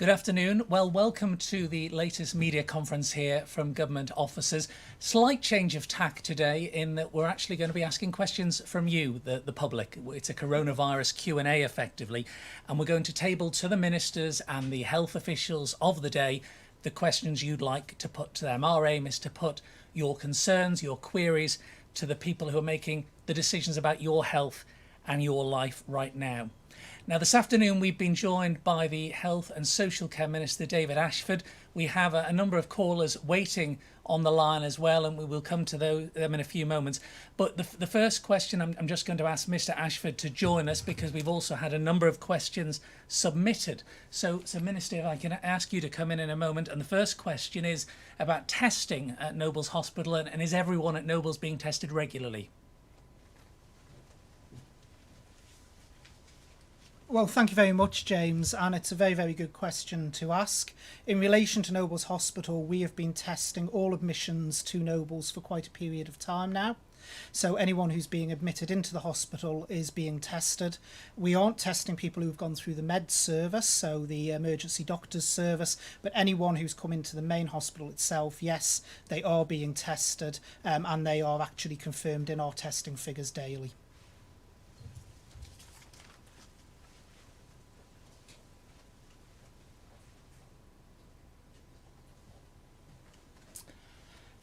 Good afternoon. Well, welcome to the latest media conference here from government officers. Slight change of tack today in that we're actually going to be asking questions from you, the public. It's a coronavirus Q&A effectively, and we're going to table to the ministers and the health officials of the day the questions you'd like to put to them. Our aim is to put your concerns, your queries to the people who are making the decisions about your health and your life right now. Now, this afternoon, we've been joined by the Health and Social Care Minister, David Ashford. We have a number of callers waiting on the line as well, and we will come to them in a few moments. But the first question, I'm just going to ask Mr. Ashford to join us because we've also had a number of questions submitted. So Minister, if I can ask you to come in a moment. And the first question is about testing at Nobles Hospital, and is everyone at Nobles being tested regularly? Well, thank you very much, James, and it's a very, very good question to ask. In relation to Nobles Hospital, we have been testing all admissions to Nobles for quite a period of time now. So anyone who's being admitted into the hospital is being tested. We aren't testing people who've gone through the med service, so the emergency doctor's service, but anyone who's come into the main hospital itself, yes, they are being tested, and they are actually confirmed in our testing figures daily.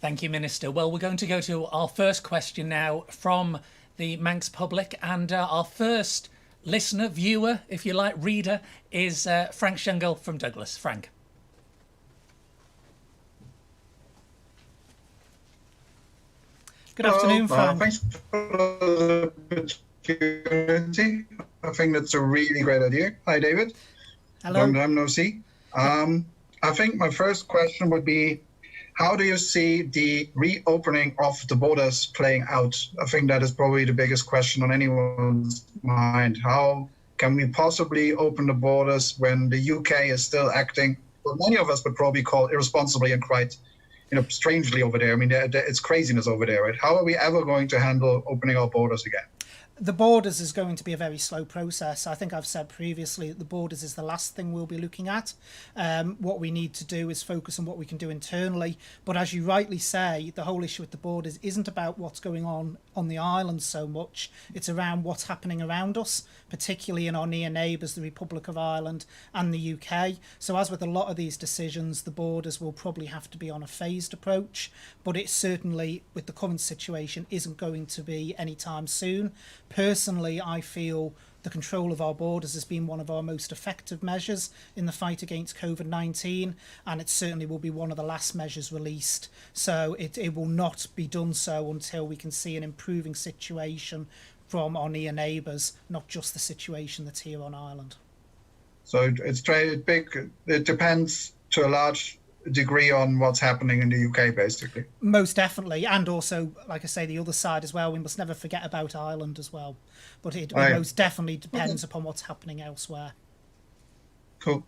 Thank you, Minister. Well, we're going to go to our first question now from the Manx public, and our first listener, viewer, if you like, reader, is Frank Shungle from Douglas. Frank. Good afternoon, Frank. Thanks for the opportunity. I think that's a really great idea. Hi, David. Hello. Long time no see. I think my first question would be, how do you see the reopening of the borders playing out? I think that is probably the biggest question on anyone's mind. How can we possibly open the borders when the UK is still acting, what many of us would probably call irresponsibly and quite, strangely over there? I mean, it's craziness over there, right? How are we ever going to handle opening our borders again? The borders is going to be a very slow process. I think I've said previously that the borders is the last thing we'll be looking at. What we need to do is focus on what we can do internally. But as you rightly say, the whole issue with the borders isn't about what's going on the island so much. It's around what's happening around us, particularly in our near neighbours, the Republic of Ireland and the UK. So as with a lot of these decisions, the borders will probably have to be on a phased approach. But it certainly, with the current situation, isn't going to be anytime soon. Personally, I feel the control of our borders has been one of our most effective measures in the fight against COVID-19, and it certainly will be one of the last measures released. So it will not be done so until we can see an improving situation from our near neighbours, not just the situation that's here on Ireland. So it's big. It depends to a large degree on what's happening in the UK, basically. Most definitely, and also, like I say, the other side as well. We must never forget about Ireland as well, but it most definitely depends upon what's happening elsewhere. Cool.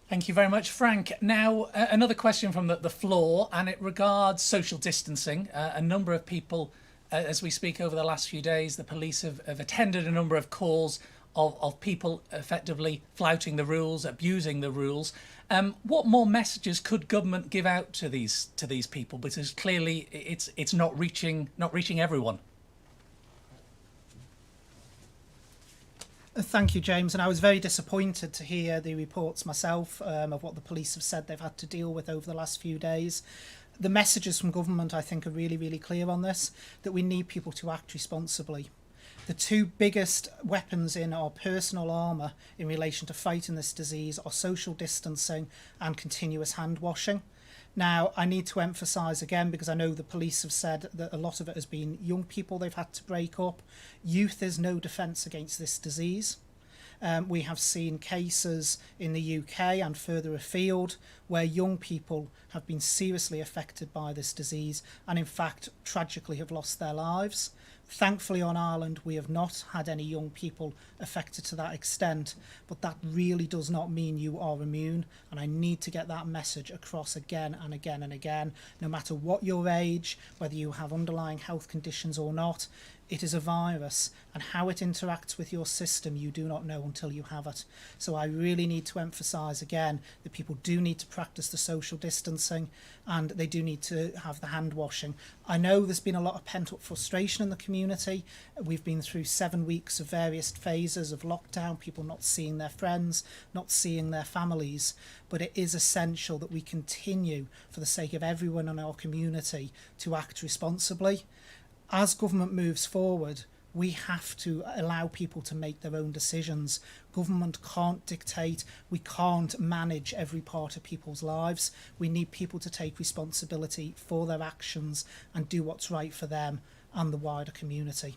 Thank you very much, Frank. Now, another question from the floor, and it regards social distancing. A number of people, as we speak over the last few days, the police have attended a number of calls of people effectively flouting the rules, abusing the rules. What more messages could government give out to these people? Because clearly it's not reaching everyone. Thank you, James. And I was very disappointed to hear the reports myself of what the police have said they've had to deal with over the last few days. The messages from government, I think, are really, really clear on this, that we need people to act responsibly. The two biggest weapons in our personal armour in relation to fighting this disease are social distancing and continuous hand washing. Now, I need to emphasise again, because I know the police have said that a lot of it has been young people they've had to break up. Youth is no defence against this disease. We have seen cases in the UK and further afield where young people have been seriously affected by this disease and in fact tragically have lost their lives. Thankfully on Ireland we have not had any young people affected to that extent, but that really does not mean you are immune, and I need to get that message across again and again and again. No matter what your age, whether you have underlying health conditions or not, it is a virus, and how it interacts with your system you do not know until you have it. So I really need to emphasise again that people do need to practice the social distancing, and they do need to have the hand washing. I know there's been a lot of pent-up frustration in the community. We've been through 7 weeks of various phases of lockdown, people not seeing their friends, not seeing their families, but it is essential that we continue, for the sake of everyone in our community, to act responsibly. As government moves forward, we have to allow people to make their own decisions. Government can't dictate, we can't manage every part of people's lives. We need people to take responsibility for their actions and do what's right for them and the wider community.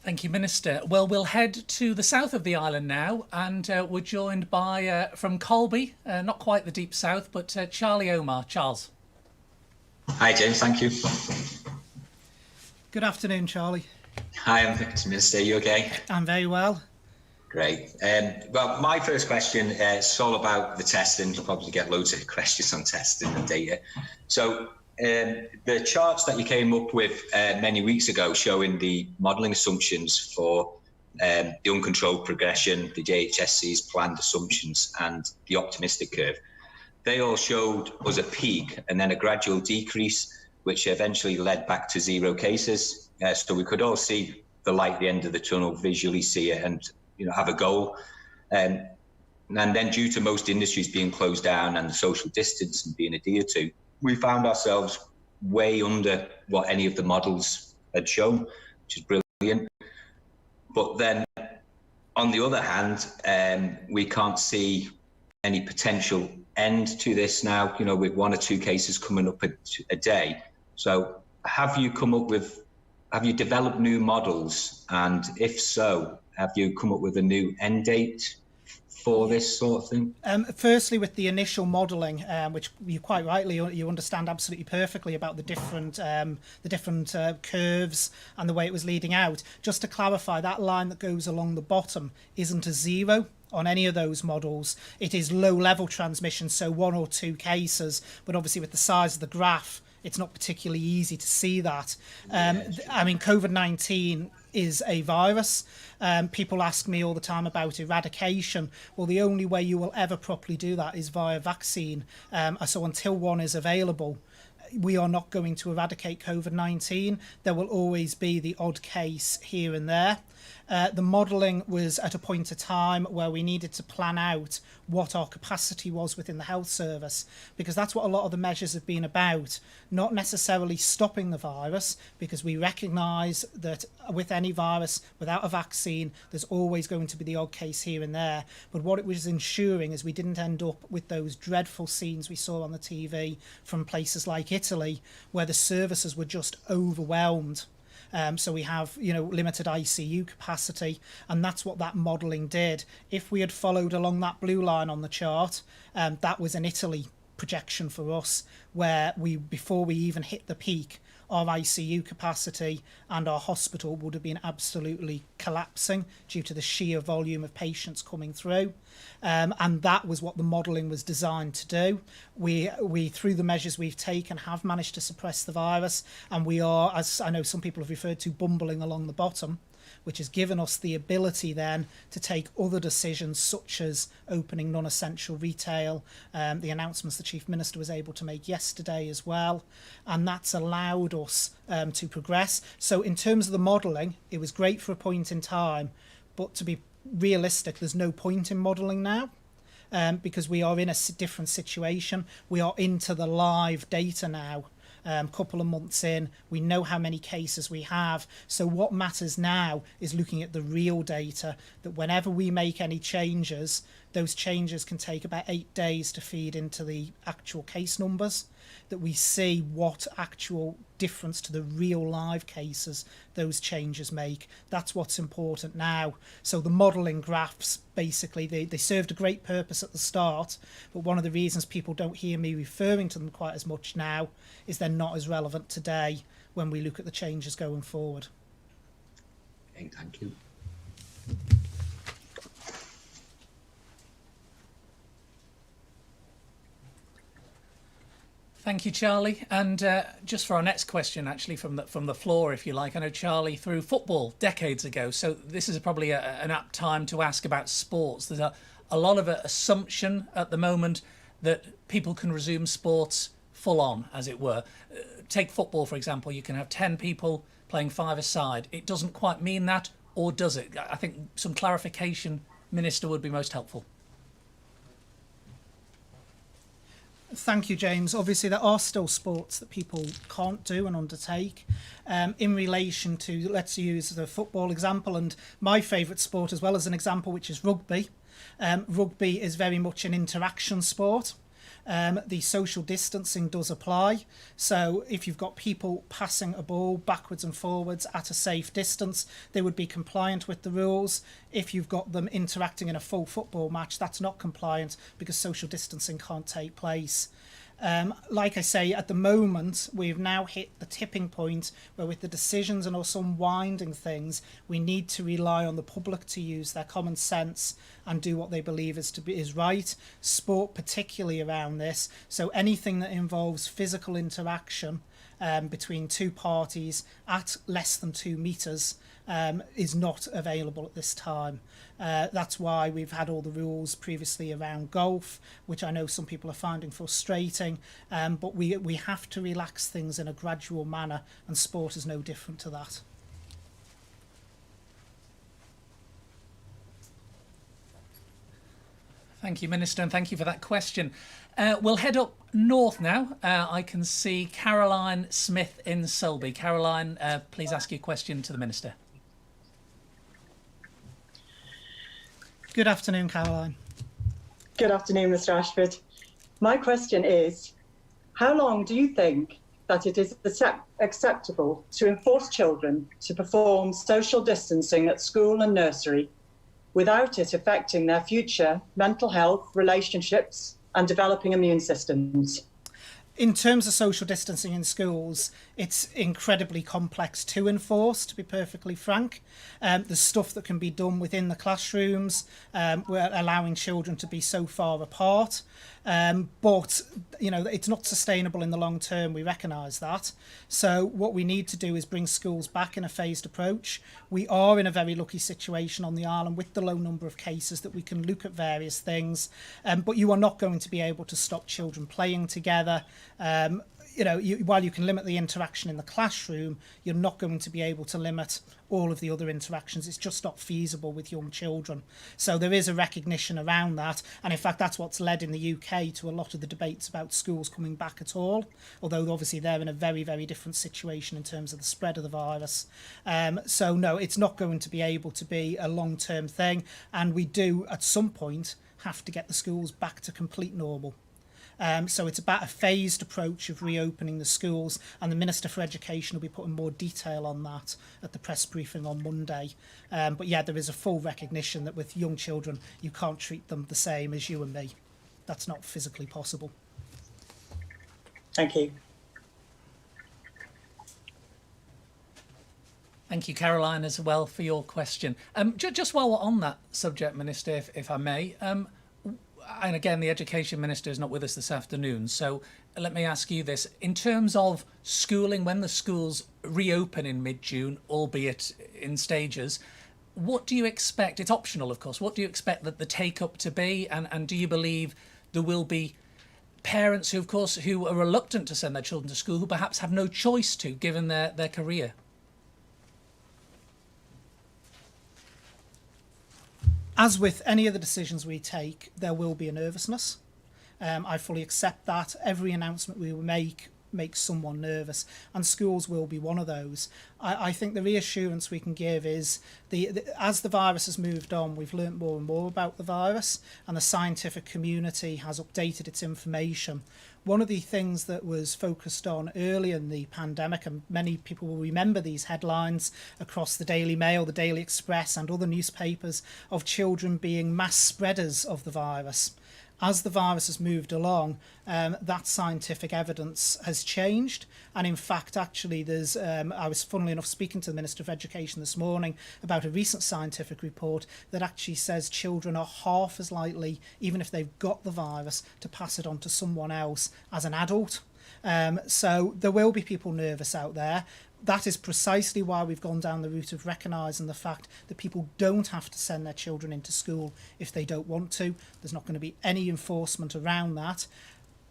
Thank you, Minister. Well, we'll head to the south of the island now, and we're joined by, from Colby, not quite the deep south, but Charlie Omar. Charles. Hi, James. Thank you. Good afternoon, Charlie. Hi, I'm Minister. Are you okay? I'm very well. Great. Well, my first question is all about the testing. You'll probably get loads of questions on testing and data. So the charts that you came up with many weeks ago showing the modelling assumptions for the uncontrolled progression, the JHSC's planned assumptions and the optimistic curve, they all showed us a peak and then a gradual decrease, which eventually led back to 0 cases. So we could all see the light at the end of the tunnel, visually see it and have a goal. And then due to most industries being closed down and the social distance being adhered to, we found ourselves way under what any of the models had shown, which is brilliant. But then, on the other hand, we can't see any potential end to this now, with 1 or 2 cases coming up a day. So have you developed new models? And if so, have you come up with a new end date for this sort of thing? Firstly, with the initial modelling, which you quite rightly you understand absolutely perfectly about the different curves and the way it was leading out. Just to clarify, that line that goes along the bottom isn't a 0 on any of those models. It is low-level transmission, so 1 or 2 cases. But obviously, with the size of the graph, it's not particularly easy to see that. I mean, COVID-19 is a virus. People ask me all the time about eradication. Well, the only way you will ever properly do that is via vaccine. So until one is available, we are not going to eradicate COVID-19. There will always be the odd case here and there. The modelling was at a point of time where we needed to plan out what our capacity was within the health service, because that's what a lot of the measures have been about, not necessarily stopping the virus, because we recognise that with any virus, without a vaccine, there's always going to be the odd case here and there. But what it was ensuring is we didn't end up with those dreadful scenes we saw on the TV from places like Italy, where the services were just overwhelmed. So we have, limited ICU capacity, and that's what that modelling did. If we had followed along that blue line on the chart, that was an Italy projection for us, where before we even hit the peak, our ICU capacity and our hospital would have been absolutely collapsing due to the sheer volume of patients coming through. And that was what the modelling was designed to do. We, through the measures we've taken, have managed to suppress the virus, and we are, as I know some people have referred to, bumbling along the bottom, which has given us the ability then to take other decisions, such as opening non-essential retail, the announcements the Chief Minister was able to make yesterday as well, and that's allowed us to progress. So in terms of the modelling, it was great for a point in time, but to be realistic, there's no point in modelling now. Because we are in a different situation. We are into the live data now. Couple of months in, we know how many cases we have. So what matters now is looking at the real data, that whenever we make any changes, those changes can take about 8 days to feed into the actual case numbers, that we see what actual difference to the real live cases those changes make. That's what's important now. So the modelling graphs, basically, they served a great purpose at the start, but one of the reasons people don't hear me referring to them quite as much now is they're not as relevant today when we look at the changes going forward. Okay, thank you. Thank you, Charlie. And just for our next question, actually, from the floor, if you like. I know Charlie threw football decades ago, so this is probably an apt time to ask about sports. There's a lot of assumption at the moment that people can resume sports full on, as it were. Take football, for example. You can have 10 people playing 5-a-side. It doesn't quite mean that, or does it? I think some clarification, Minister, would be most helpful. Thank you, James. Obviously, there are still sports that people can't do and undertake. In relation to, let's use the football example, and my favourite sport as well as an example, which is rugby. Rugby is very much an interaction sport. The social distancing does apply. So if you've got people passing a ball backwards and forwards at a safe distance, they would be compliant with the rules. If you've got them interacting in a full football match, that's not compliant because social distancing can't take place. Like I say, at the moment, we've now hit the tipping point where with the decisions and also unwinding things, we need to rely on the public to use their common sense and do what they believe is right. Sport particularly around this. So anything that involves physical interaction between two parties at less than 2 metres is not available at this time. That's why we've had all the rules previously around golf, which I know some people are finding frustrating, but we have to relax things in a gradual manner, and sport is no different to that. Thank you, Minister, and thank you for that question. We'll head up north now. I can see Caroline Smith in Selby. Caroline, please ask your question to the Minister. Good afternoon, Caroline. Good afternoon, Mr. Ashford. My question is, how long do you think that it is acceptable to enforce children to perform social distancing at school and nursery without it affecting their future mental health, relationships, and developing immune systems? In terms of social distancing in schools, it's incredibly complex to enforce, to be perfectly frank. There's stuff that can be done within the classrooms. We're allowing children to be so far apart. But, you know, it's not sustainable in the long term. We recognise that. So what we need to do is bring schools back in a phased approach. We are in a very lucky situation on the island with the low number of cases that we can look at various things. But you are not going to be able to stop children playing together. You know, while you can limit the interaction in the classroom, you're not going to be able to limit all of the other interactions. It's just not feasible with young children. So there is a recognition around that. And in fact, that's what's led in the UK to a lot of the debates about schools coming back at all. Although obviously they're in a very, very different situation in terms of the spread of the virus. So no, it's not going to be able to be a long-term thing. And we do at some point have to get the schools back to complete normal. So it's about a phased approach of reopening the schools, and the Minister for Education will be putting more detail on that at the press briefing on Monday. But yeah, there is a full recognition that with young children, you can't treat them the same as you and me. That's not physically possible. Thank you. Thank you, Caroline, as well, for your question. Just while we're on that subject, Minister, if I may, and again, the Education Minister is not with us this afternoon, so let me ask you this. In terms of schooling, when the schools reopen in mid-June, albeit in stages, what do you expect? It's optional, of course. What do you expect that the take-up to be? And do you believe there will be parents who, of course, who are reluctant to send their children to school, who perhaps have no choice to, given their career? As with any of the decisions we take, there will be a nervousness. I fully accept that. Every announcement we make makes someone nervous, and schools will be one of those. I think the reassurance we can give is as the virus has moved on, we've learnt more and more about the virus, and the scientific community has updated its information. One of the things that was focused on early in the pandemic, and many people will remember these headlines across the Daily Mail, the Daily Express and other newspapers, of children being mass spreaders of the virus. As the virus has moved along, that scientific evidence has changed. And in fact, actually, I was funnily enough speaking to the Minister of Education this morning about a recent scientific report that actually says children are half as likely, even if they've got the virus, to pass it on to someone else as an adult. So there will be people nervous out there. That is precisely why we've gone down the route of recognising the fact that people don't have to send their children into school if they don't want to. There's not going to be any enforcement around that.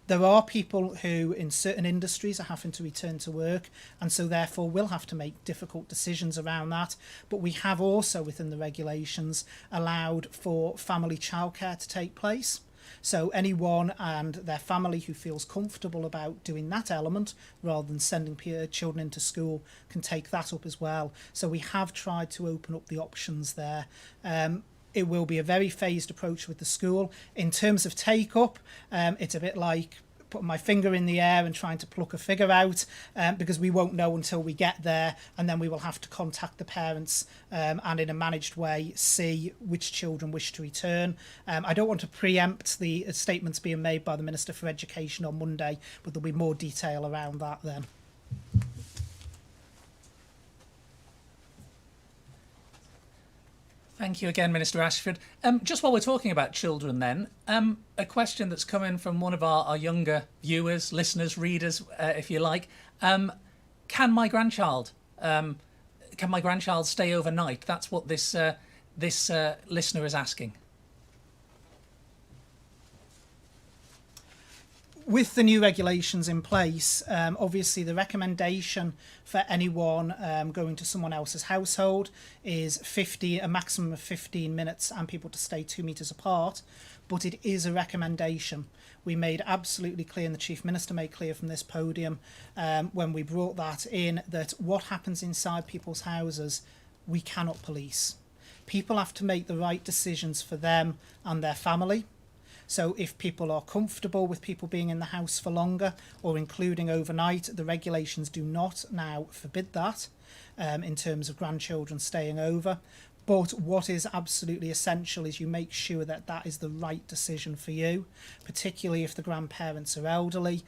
There are people who in certain industries are having to return to work, and so therefore will have to make difficult decisions around that. But we have also within the regulations allowed for family childcare to take place. So anyone and their family who feels comfortable about doing that element rather than sending children into school can take that up as well. So we have tried to open up the options there. It will be a very phased approach with the school. In terms of take-up, it's a bit like putting my finger in the air and trying to pluck a figure out, because we won't know until we get there, and then we will have to contact the parents and in a managed way see which children wish to return. I don't want to preempt the statements being made by the Minister for Education on Monday, but there'll be more detail around that then. Thank you again, Minister Ashford. Just while we're talking about children then, a question that's come in from one of our younger viewers, listeners, readers, if you like. Can my grandchild stay overnight? That's what this listener is asking. With the new regulations in place, obviously the recommendation for anyone going to someone else's household is a maximum of 15 minutes and people to stay 2 metres apart, but it is a recommendation. We made absolutely clear, and the Chief Minister made clear from this podium when we brought that in, that what happens inside people's houses, we cannot police. People have to make the right decisions for them and their family. So if people are comfortable with people being in the house for longer or including overnight, the regulations do not now forbid that in terms of grandchildren staying over. But what is absolutely essential is you make sure that that is the right decision for you, particularly if the grandparents are elderly,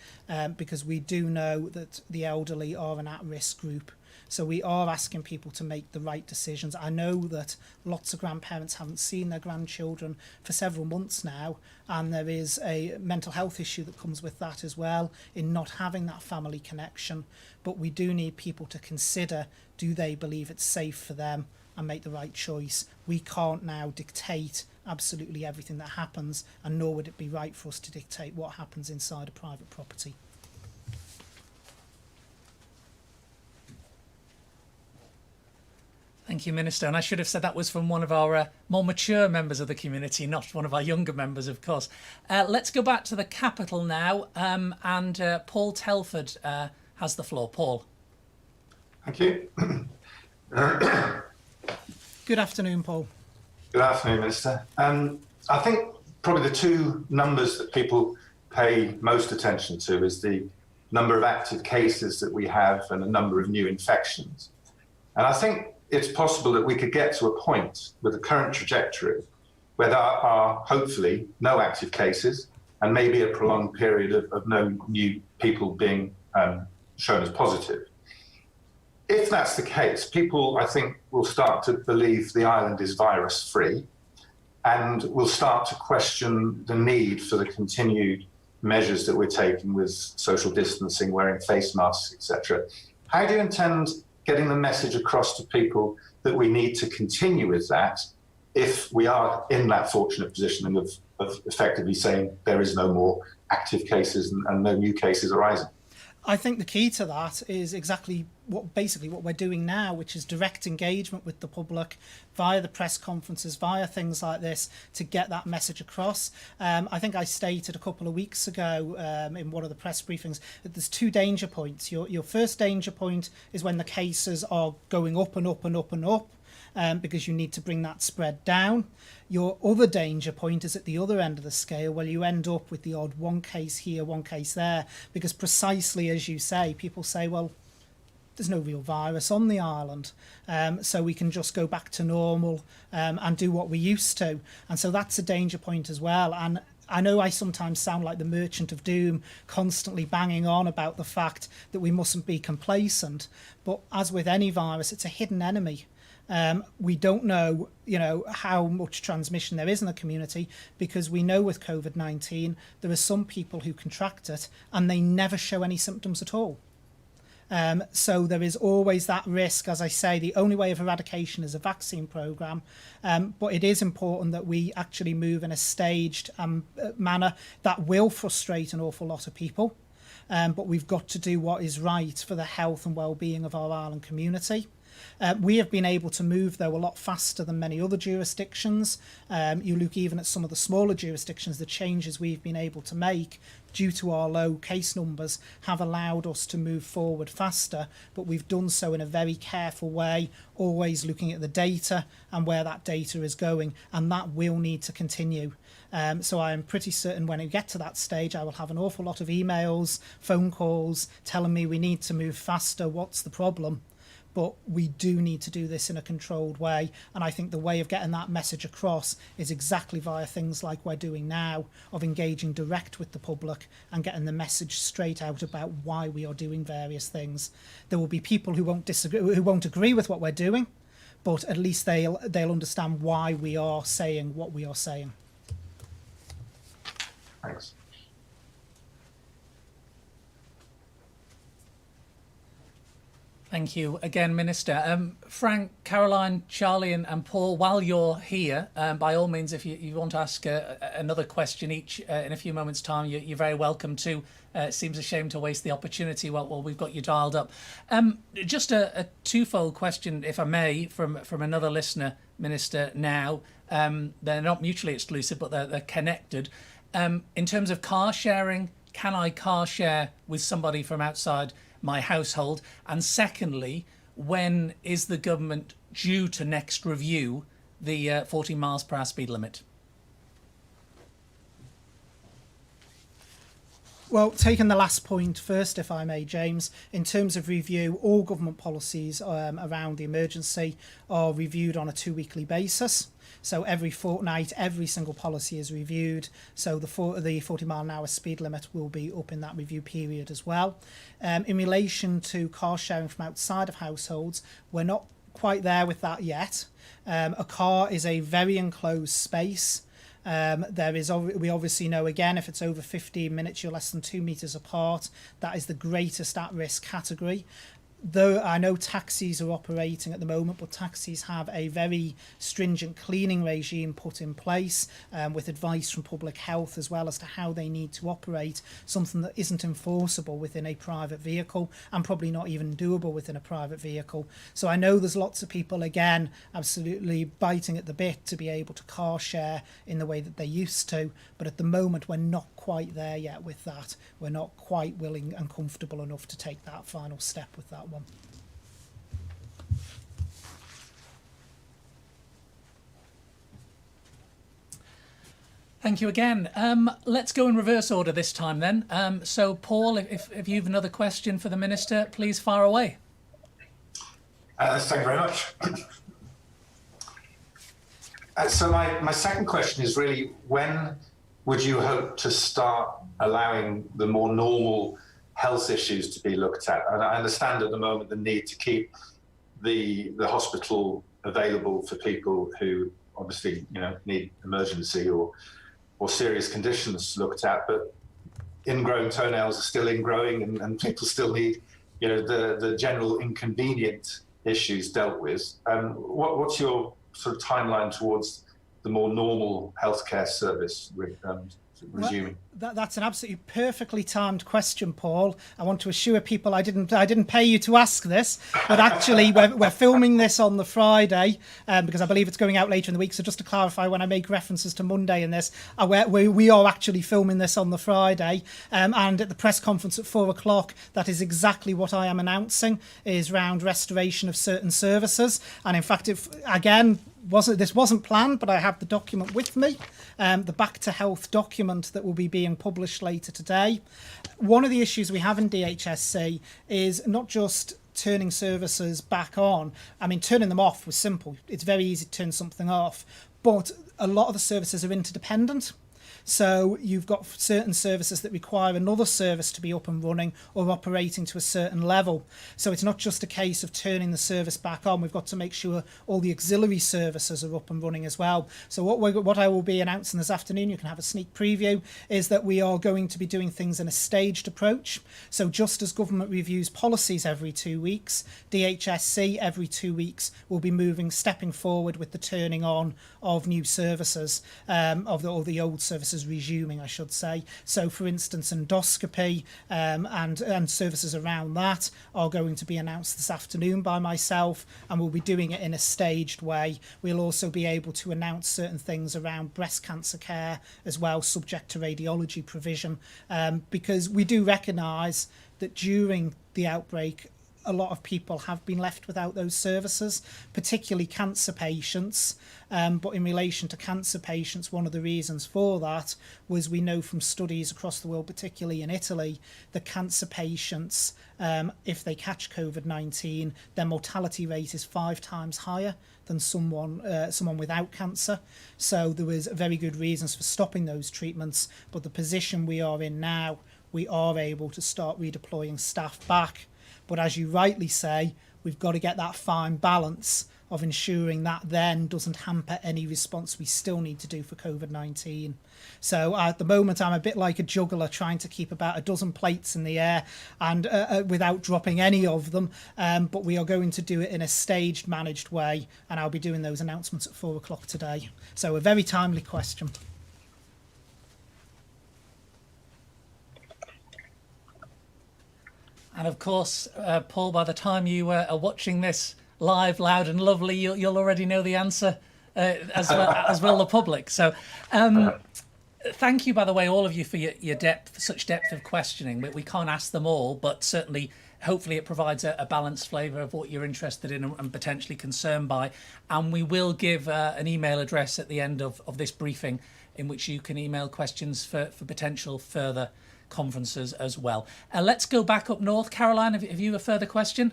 because we do know that the elderly are an at-risk group. So we are asking people to make the right decisions. I know that lots of grandparents haven't seen their grandchildren for several months now, and there is a mental health issue that comes with that as well, in not having that family connection. But we do need people to consider, do they believe it's safe for them, and make the right choice. We can't now dictate absolutely everything that happens, and nor would it be right for us to dictate what happens inside a private property. Thank you, Minister. And I should have said that was from one of our more mature members of the community, not one of our younger members, of course. Let's go back to the capital now, and Paul Telford has the floor. Paul. Thank you. Good afternoon, Paul. Good afternoon, Minister. I think probably the two numbers that people pay most attention to is the number of active cases that we have and the number of new infections. And I think it's possible that we could get to a point with the current trajectory where there are hopefully no active cases and maybe a prolonged period of no new people being shown as positive. If that's the case, people, I think, will start to believe the island is virus-free and will start to question the need for the continued measures that we're taking with social distancing, wearing face masks, etc. How do you intend getting the message across to people that we need to continue with that if we are in that fortunate position of effectively saying there is no more active cases and no new cases arising? I think the key to that is exactly basically what we're doing now, which is direct engagement with the public via the press conferences, via things like this, to get that message across. I think I stated a couple of weeks ago in one of the press briefings that there's two danger points. Your first danger point is when the cases are going up and up and up and up, because you need to bring that spread down. Your other danger point is at the other end of the scale, where you end up with the odd one case here, one case there, because precisely as you say, people say, well, there's no real virus on the island, so we can just go back to normal and do what we used to. And so that's a danger point as well. And I know I sometimes sound like the merchant of doom, constantly banging on about the fact that we mustn't be complacent, but as with any virus, it's a hidden enemy. We don't know, how much transmission there is in the community, because we know with COVID-19 there are some people who contract it and they never show any symptoms at all. So there is always that risk. As I say, the only way of eradication is a vaccine programme, but it is important that we actually move in a staged manner. That will frustrate an awful lot of people, but we've got to do what is right for the health and well-being of our island community. We have been able to move, though, a lot faster than many other jurisdictions. You look even at some of the smaller jurisdictions, the changes we've been able to make due to our low case numbers have allowed us to move forward faster, but we've done so in a very careful way, always looking at the data and where that data is going, and that will need to continue. So I am pretty certain when we get to that stage, I will have an awful lot of emails, phone calls telling me we need to move faster, what's the problem? But we do need to do this in a controlled way. And I think the way of getting that message across is exactly via things like we're doing now, of engaging direct with the public and getting the message straight out about why we are doing various things. There will be people who won't disagree, who won't agree with what we're doing, but at least they'll understand why we are saying what we are saying. Thanks. Thank you again, Minister. Frank, Caroline, Charlie and Paul, while you're here, by all means, if you want to ask another question each in a few moments' time, you're very welcome to. It seems a shame to waste the opportunity while we've got you dialed up. Just a twofold question, if I may, from another listener, Minister, now. They're not mutually exclusive, but they're connected. In terms of car sharing, can I car share with somebody from outside my household? And secondly, when is the government due to next review the 40 miles per hour speed limit? Well, taking the last point first, if I may, James, in terms of review, all government policies around the emergency are reviewed on a 2-weekly basis. So every fortnight, every single policy is reviewed. So the 40 mile an hour speed limit will be up in that review period as well. In relation to car sharing from outside of households, we're not quite there with that yet. A car is a very enclosed space. We obviously know, again, if it's over 15 minutes, you're less than 2 meters apart. That is the greatest at-risk category. Though I know taxis are operating at the moment, but taxis have a very stringent cleaning regime put in place with advice from public health as well as to how they need to operate, something that isn't enforceable within a private vehicle and probably not even doable within a private vehicle. So I know there's lots of people, again, absolutely biting at the bit to be able to car share in the way that they used to, but at the moment we're not quite there yet with that. We're not quite willing and comfortable enough to take that final step with that one. Thank you again. Let's go in reverse order this time then. So Paul, if you've another question for the Minister, please fire away. Thank you very much. So my second question is really, when would you hope to start allowing the more normal health issues to be looked at? And I understand at the moment the need to keep the hospital available for people who obviously need emergency or serious conditions looked at, but ingrown toenails are still ingrowing and people still need the general inconvenient issues dealt with. What's your sort of timeline towards the more normal healthcare service resuming? That's an absolutely perfectly timed question, Paul. I want to assure people I didn't pay you to ask this, but actually we're filming this on the Friday because I believe it's going out later in the week. So just to clarify, when I make references to Monday in this, we are actually filming this on the Friday, and at the press conference at 4:00, that is exactly what I am announcing, is round restoration of certain services. And in fact, this wasn't planned, but I have the document with me, the Back to Health document that will be being published later today. One of the issues we have in DHSC is not just turning services back on. I mean, turning them off was simple. It's very easy to turn something off, but a lot of the services are interdependent. So you've got certain services that require another service to be up and running or operating to a certain level. So it's not just a case of turning the service back on. We've got to make sure all the auxiliary services are up and running as well. So what I will be announcing this afternoon, you can have a sneak preview, is that we are going to be doing things in a staged approach. So just as government reviews policies every 2 weeks, DHSC every 2 weeks will be stepping forward with the turning on of new services, of the old services resuming, I should say. So, for instance, endoscopy and services around that are going to be announced this afternoon by myself, and we'll be doing it in a staged way. We'll also be able to announce certain things around breast cancer care as well, subject to radiology provision, because we do recognise that during the outbreak, a lot of people have been left without those services, particularly cancer patients. But in relation to cancer patients, one of the reasons for that was we know from studies across the world, particularly in Italy, that cancer patients, if they catch COVID-19, their mortality rate is 5 times higher than someone without cancer. So there was very good reasons for stopping those treatments. But the position we are in now, we are able to start redeploying staff back. But as you rightly say, we've got to get that fine balance of ensuring that then doesn't hamper any response we still need to do for COVID-19. So at the moment, I'm a bit like a juggler trying to keep about a dozen plates in the air and without dropping any of them. But we are going to do it in a staged, managed way. And I'll be doing those announcements at 4:00 today. So a very timely question. And of course, Paul, by the time you are watching this live, loud and lovely, you'll already know the answer as well the public. So thank you, by the way, all of you for your such depth of questioning. We can't ask them all, but certainly, hopefully it provides a balanced flavour of what you're interested in and potentially concerned by. And we will give an email address at the end of this briefing in which you can email questions for potential further conferences as well. Let's go back up north. Caroline, have you a further question?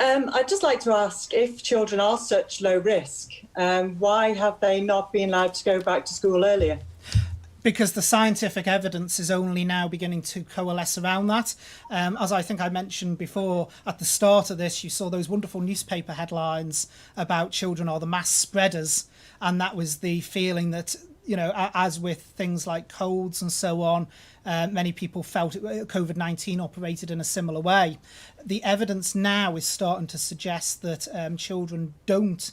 I'd just like to ask, if children are such low risk, why have they not been allowed to go back to school earlier? Because the scientific evidence is only now beginning to coalesce around that. As I think I mentioned before, at the start of this, you saw those wonderful newspaper headlines about children are the mass spreaders. And that was the feeling that, you know, as with things like colds and so on, many people felt COVID-19 operated in a similar way. The evidence now is starting to suggest that children don't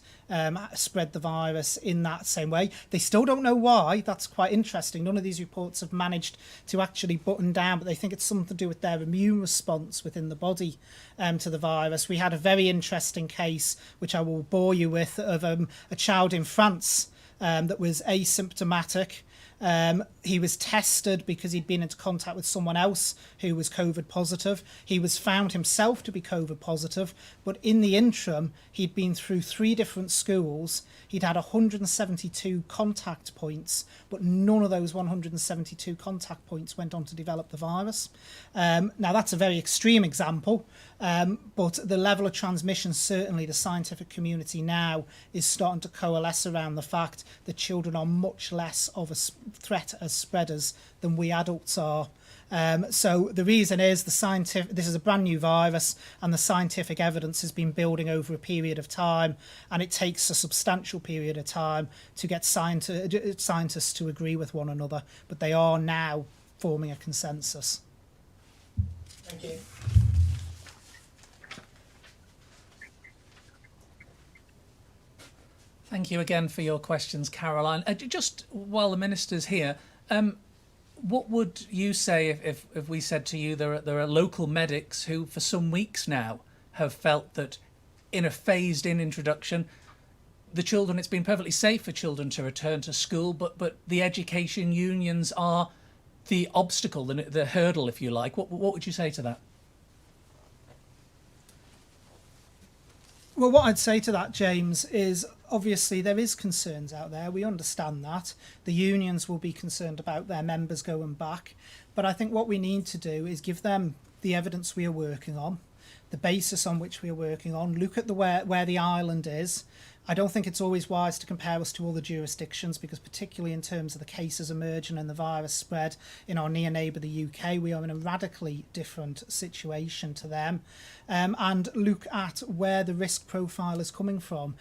spread the virus in that same way. They still don't know why. That's quite interesting. None of these reports have managed to actually button down, but they think it's something to do with their immune response within the body to the virus. We had a very interesting case, which I will bore you with, of a child in France that was asymptomatic. He was tested because he'd been into contact with someone else who was COVID positive. He was found himself to be COVID positive, but in the interim, he'd been through 3 different schools. He'd had 172 contact points, but none of those 172 contact points went on to develop the virus. Now, that's a very extreme example, but the level of transmission, certainly the scientific community now is starting to coalesce around the fact that children are much less of a threat as spreaders than we adults are. So the reason is this is a brand new virus, and the scientific evidence has been building over a period of time, and it takes a substantial period of time to get scientists to agree with one another, but they are now forming a consensus. Thank you. Thank you again for your questions, Caroline. Just while the Minister's here, what would you say if we said to you there are local medics who for some weeks now have felt that in a phased-in introduction, the children, it's been perfectly safe for children to return to school, but the education unions are the obstacle, the hurdle, if you like. What would you say to that? Well, what I'd say to that, James, is obviously there is concerns out there. We understand that. The unions will be concerned about their members going back. But I think what we need to do is give them the evidence we are working on, the basis on which we are working on, look at where the island is. I don't think it's always wise to compare us to other jurisdictions because particularly in terms of the cases emerging and the virus spread in our near neighbour, the UK, we are in a radically different situation to them. And look at where the risk profile is coming from.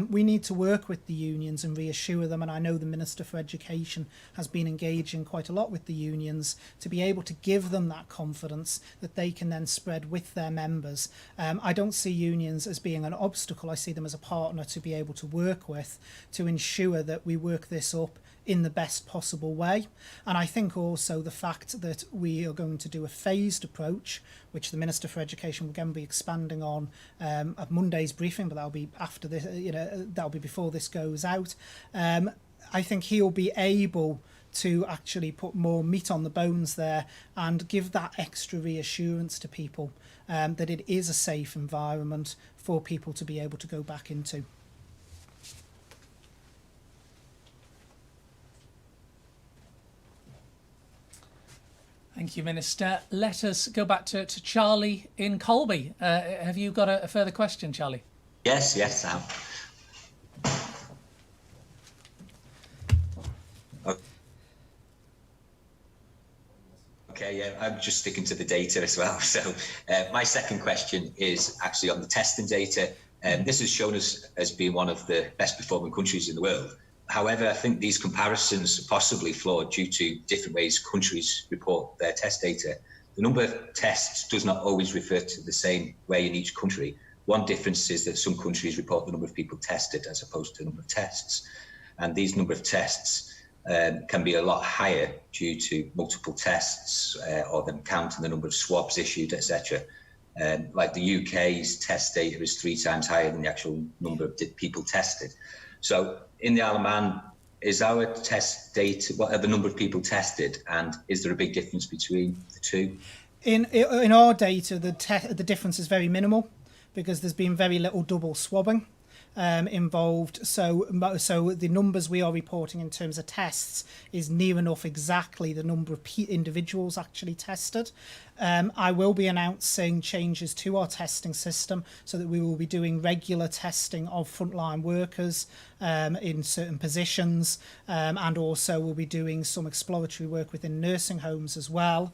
We need to work with the unions and reassure them, and I know the Minister for Education has been engaging quite a lot with the unions to be able to give them that confidence that they can then spread with their members. I don't see unions as being an obstacle. I see them as a partner to be able to work with to ensure that we work this up in the best possible way. And I think also the fact that we are going to do a phased approach, which the Minister for Education will again be expanding on at Monday's briefing, but that'll be after this, that'll be before this goes out. I think he'll be able to actually put more meat on the bones there and give that extra reassurance to people that it is a safe environment for people to be able to go back into. Thank you, Minister. Let us go back to Charlie in Colby. Have you got a further question, Charlie? Yes, Sam. Okay, yeah, I'm just sticking to the data as well. So my second question is actually on the testing data. This has shown us as being one of the best performing countries in the world. However, I think these comparisons are possibly flawed due to different ways countries report their test data. The number of tests does not always refer to the same way in each country. One difference is that some countries report the number of people tested as opposed to the number of tests. And these number of tests can be a lot higher due to multiple tests or them counting the number of swabs issued, etc. Like the UK's test data is 3 times higher than the actual number of people tested. So in the Isle of Man, is our test data, what are the number of people tested, and is there a big difference between the two? In our data, the difference is very minimal because there's been very little double swabbing involved. So the numbers we are reporting in terms of tests is near enough exactly the number of individuals actually tested. I will be announcing changes to our testing system so that we will be doing regular testing of frontline workers in certain positions, and also we'll be doing some exploratory work within nursing homes as well.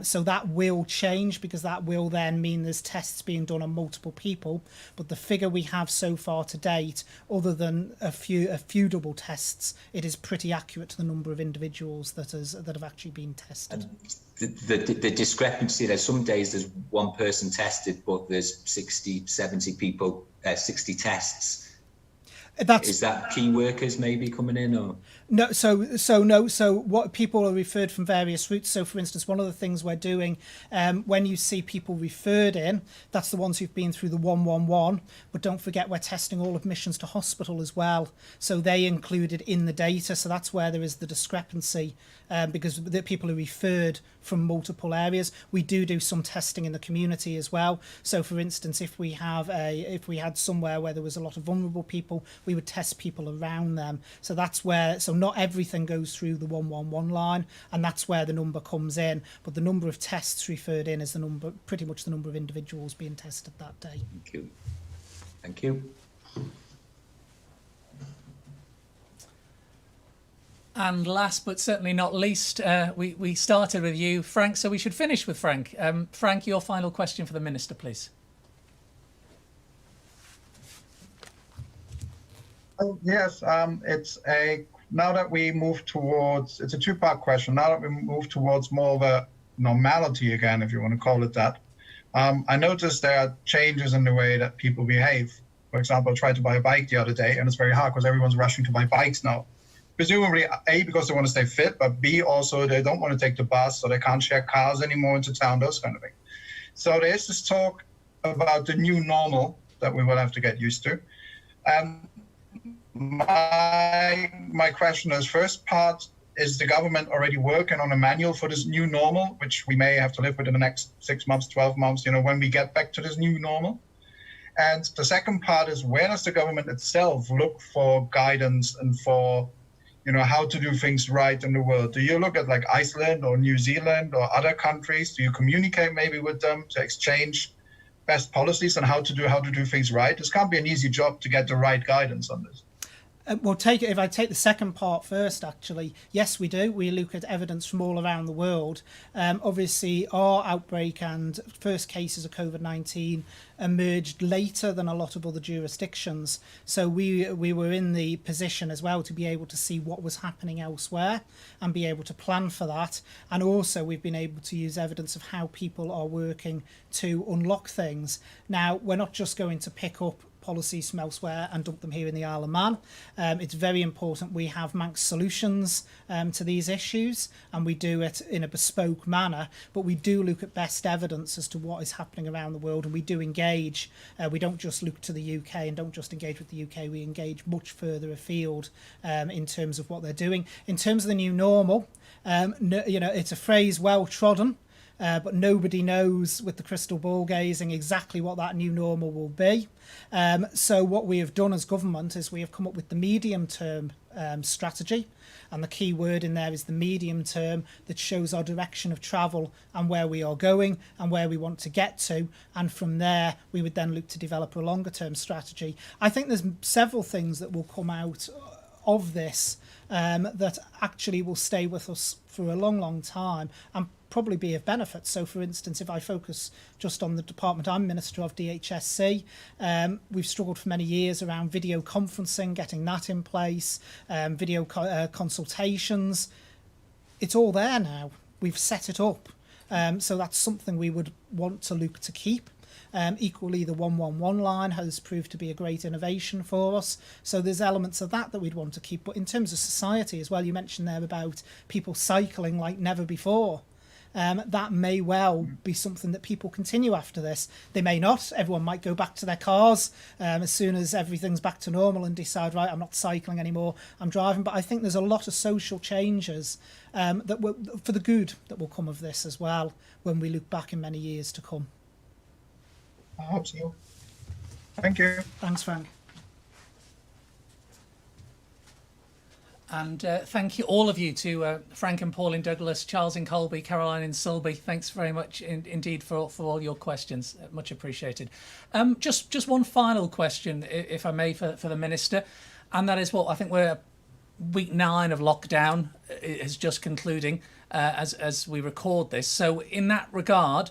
So that will change because that will then mean there's tests being done on multiple people. But the figure we have so far to date, other than a few double tests, it is pretty accurate to the number of individuals that have actually been tested. The discrepancy, there's some days there's one person tested, but there's 60, 70 people, 60 tests. Is that key workers maybe coming in, or? No, so what people are referred from various routes. So for instance, one of the things we're doing, when you see people referred in, that's the ones who've been through the 111, but don't forget we're testing all admissions to hospital as well. So they included in the data. So that's where there is the discrepancy, because the people are referred from multiple areas. We do some testing in the community as well. So for instance, if we had somewhere where there was a lot of vulnerable people, we would test people around them. So that's where, so not everything goes through the 111 line, and that's where the number comes in. But the number of tests referred in is the number, pretty much the number of individuals being tested that day. Thank you. Thank you. And last but certainly not least, we started with you, Frank, so we should finish with Frank. Frank, your final question for the Minister, please. Oh, yes, now that we move towards, it's a two-part question. Now that we move towards more of a normality again, if you want to call it that, I noticed there are changes in the way that people behave For example, I tried to buy a bike the other day, and it's very hard because everyone's rushing to buy bikes now. Presumably, A, because they want to stay fit, but B, also they don't want to take the bus, so they can't share cars anymore into town, those kind of things. So there's this talk about the new normal that we will have to get used to. My question is, first part, is the government already working on a manual for this new normal, which we may have to live with in the next 6 months, 12 months, when we get back to this new normal? And the second part is, where does the government itself look for guidance and for, how to do things right in the world? Do you look at like Iceland or New Zealand or other countries? Do you communicate maybe with them to exchange best policies on how to do things right? This can't be an easy job to get the right guidance on this. If I take the second part first, actually, yes, we do. We look at evidence from all around the world. Obviously, our outbreak and first cases of COVID-19 emerged later than a lot of other jurisdictions. So we were in the position as well to be able to see what was happening elsewhere and be able to plan for that. And also, we've been able to use evidence of how people are working to unlock things. Now, we're not just going to pick up policies from elsewhere and dump them here in the Isle of Man. It's very important we have Manx solutions to these issues, and we do it in a bespoke manner, but we do look at best evidence as to what is happening around the world, and we do engage. We don't just look to the UK and don't just engage with the UK, we engage much further afield in terms of what they're doing. In terms of the new normal, it's a phrase well trodden, but nobody knows with the crystal ball gazing exactly what that new normal will be. So what we have done as government is we have come up with the medium term strategy, and the key word in there is the medium term, that shows our direction of travel and where we are going and where we want to get to, and from there we would then look to develop a longer term strategy. I think there's several things that will come out of this that actually will stay with us for a long time and probably be of benefit. So, for instance, if I focus just on the department I'm Minister of, DHSC, we've struggled for many years around video conferencing, getting that in place, video consultations. It's all there now. We've set it up. So that's something we would want to look to keep. Equally, the 111 line has proved to be a great innovation for us. So there's elements of that we'd want to keep. But in terms of society as well, you mentioned there about people cycling like never before. That may well be something that people continue after this. They may not. Everyone might go back to their cars as soon as everything's back to normal and decide, right, I'm not cycling anymore, I'm driving. But I think there's a lot of social changes that will, for the good, that will come of this as well when we look back in many years to come. I hope so. Thank you. Thanks, Frank. And thank you, all of you, to Frank and Paul in Douglas, Charles in Colby, Caroline in Sulby. Thanks very much indeed for all your questions. Much appreciated. Just one final question, if I may, for the Minister. And that is what I think we're week 9 of lockdown is just concluding as we record this. So in that regard,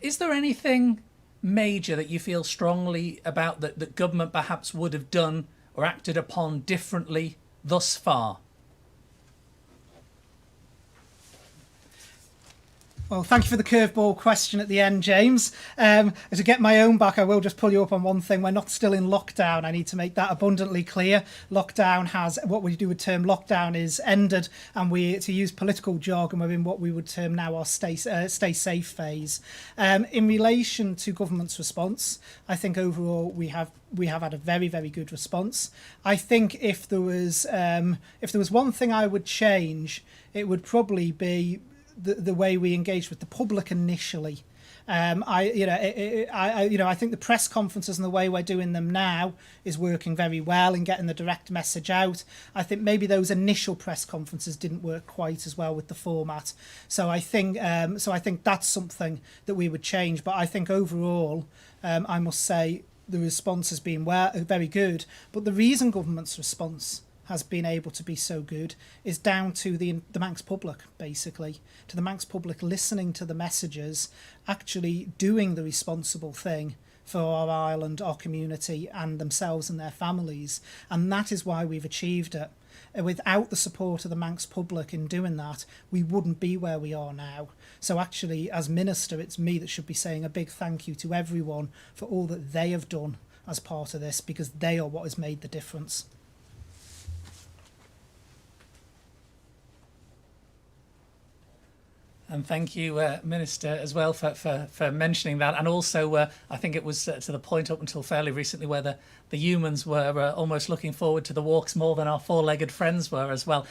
is there anything major that you feel strongly about that government perhaps would have done or acted upon differently thus far? Well, thank you for the curveball question at the end, James. To get my own back, I will just pull you up on one thing. We're not still in lockdown. I need to make that abundantly clear. Lockdown has, what we do would term lockdown is ended, and we, to use political jargon, we're in what we would term now our stay safe phase. In relation to government's response, I think overall we have had a very, very good response. I think if there was one thing I would change, it would probably be the way we engaged with the public initially. I think the press conferences and the way we're doing them now is working very well in getting the direct message out. I think maybe those initial press conferences didn't work quite as well with the format. So I think that's something that we would change. But I think overall, I must say the response has been very good. But the reason government's response has been able to be so good is down to the Manx public, basically, to the Manx public listening to the messages, actually doing the responsible thing for our island, our community, and themselves and their families. And that is why we've achieved it. Without the support of the Manx public in doing that, we wouldn't be where we are now. So actually, as Minister, it's me that should be saying a big thank you to everyone for all that they have done as part of this, because they are what has made the difference. And thank you, Minister, as well for mentioning that. And also, I think it was to the point up until fairly recently where the humans were almost looking forward to the walks more than our four-legged friends were as well.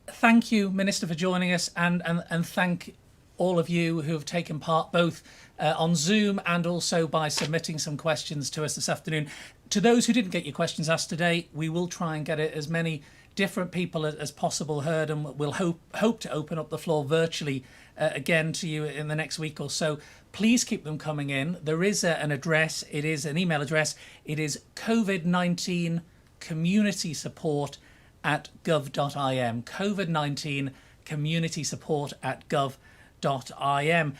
Thank you, Minister, for joining us, and thank all of you who have taken part both on Zoom and also by submitting some questions to us this afternoon. To those who didn't get your questions asked today, we will try and get as many different people as possible heard, and we'll hope to open up the floor virtually again to you in the next week or so. Please keep them coming in. There is an address, it is an email address, it is COVID-19 community support at gov.im, COVID-19 community support at gov.im.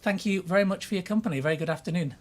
Thank you very much for your company. Very good afternoon.